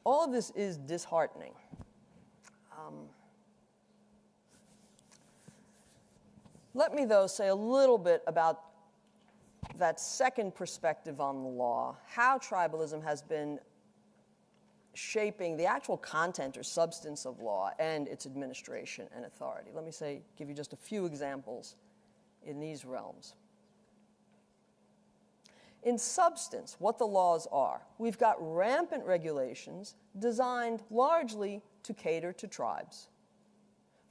All of this is disheartening. Let me, though, say a little bit about that second perspective on the law, how tribalism has been shaping the actual content or substance of law and its administration and authority. Let me give you just a few examples in these realms. In substance, what the laws are, we've got rampant regulations designed largely to cater to tribes.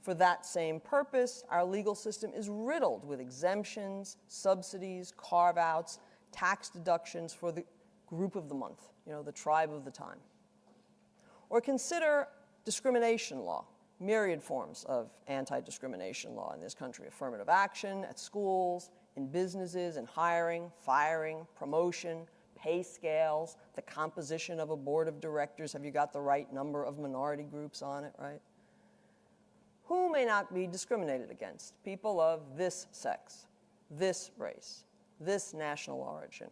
For that same purpose, our legal system is riddled with exemptions, subsidies, carve-outs, tax deductions for the group of the month, the tribe of the time. Or consider discrimination law, myriad forms of anti-discrimination law in this country, affirmative action at schools, in businesses, in hiring, firing, promotion, pay scales, the composition of a board of directors. Have you got the right number of minority groups on it, right? Who may not be discriminated against? People of this sex, this race, this national origin.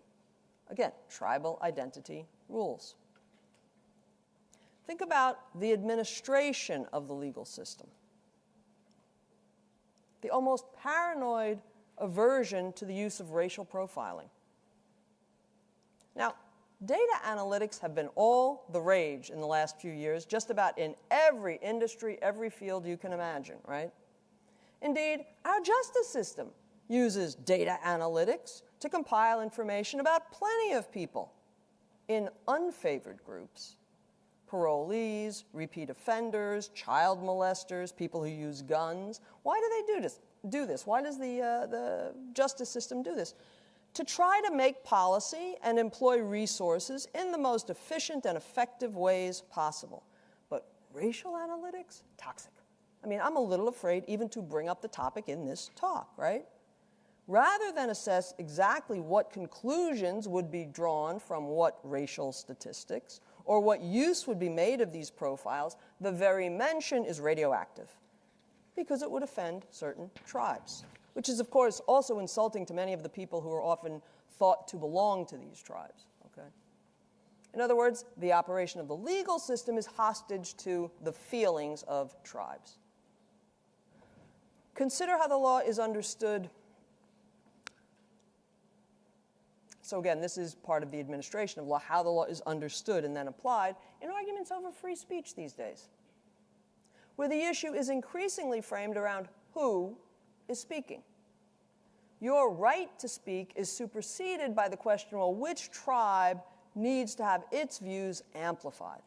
Again, tribal identity rules. Think about the administration of the legal system. The almost paranoid aversion to the use of racial profiling. Now, data analytics have been all the rage in the last few years, just about in every industry, every field you can imagine, right? Indeed, our justice system uses data analytics to compile information about plenty of people in unfavored groups. Parolees, repeat offenders, child molesters, people who use guns. Why do they do this? Why does the justice system do this? To try to make policy and employ resources in the most efficient and effective ways possible. But racial analytics? Toxic. I mean, I'm a little afraid even to bring up the topic in this talk, right? Rather than assess exactly what conclusions would be drawn from what racial statistics, or what use would be made of these profiles, the very mention is radioactive, because it would offend certain tribes, which is, of course, also insulting to many of the people who are often thought to belong to these tribes. Okay? In other words, the operation of the legal system is hostage to the feelings of tribes. Consider how the law is understood. So again, this is part of the administration of law, how the law is understood and then applied in arguments over free speech these days, where the issue is increasingly framed around who is speaking. Your right to speak is superseded by the question, well, which tribe needs to have its views amplified?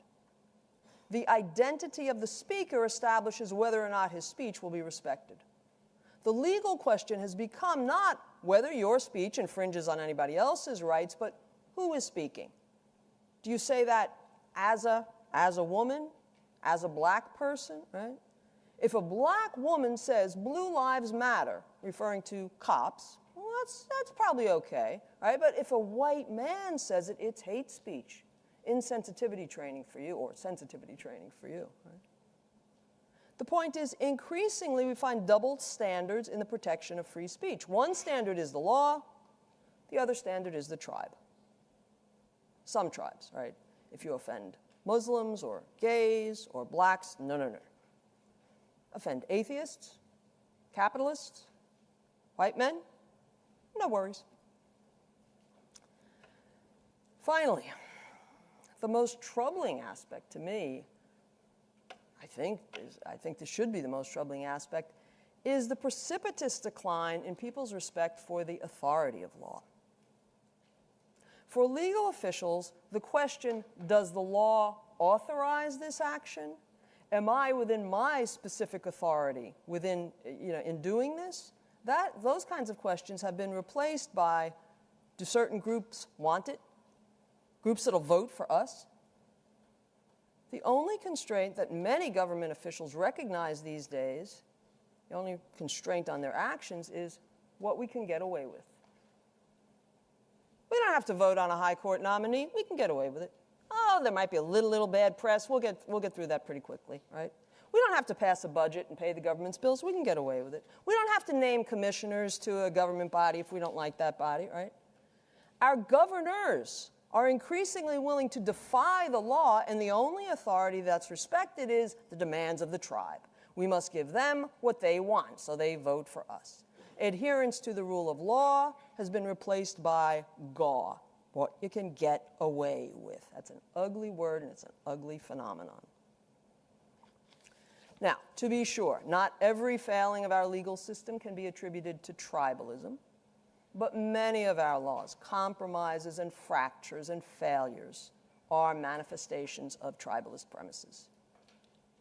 The identity of the speaker establishes whether or not his speech will be respected. The legal question has become not whether your speech infringes on anybody else's rights, but who is speaking? Do you say that as a woman, as a black person, right? If a black woman says blue lives matter, referring to cops, well, that's probably okay, right? But if a white man says it, it's hate speech, insensitivity training for you, or sensitivity training for you, right? The point is, increasingly, we find double standards in the protection of free speech. One standard is the law, the other standard is the tribe. Some tribes, right? If you offend Muslims or gays or blacks, no. Offend atheists, capitalists, white men, no worries. Finally, the most troubling aspect to me, I think this should be the most troubling aspect, is the precipitous decline in people's respect for the authority of law. For legal officials, the question, does the law authorize this action? Am I within my specific authority in doing this? Those kinds of questions have been replaced by, do certain groups want it? Groups that'll vote for us? The only constraint that many government officials recognize these days, the only constraint on their actions, is what we can get away with. We don't have to vote on a high court nominee. We can get away with it. Oh, there might be a little bad press. We'll get through that pretty quickly, right? We don't have to pass a budget and pay the government's bills. We can get away with it. We don't have to name commissioners to a government body if we don't like that body, right? Our governors are increasingly willing to defy the law, and the only authority that's respected is the demands of the tribe. We must give them what they want, so they vote for us. Adherence to the rule of law has been replaced by gaw, what you can get away with. That's an ugly word, and it's an ugly phenomenon. Now, to be sure, not every failing of our legal system can be attributed to tribalism, but many of our laws, compromises and fractures and failures, are manifestations of tribalist premises.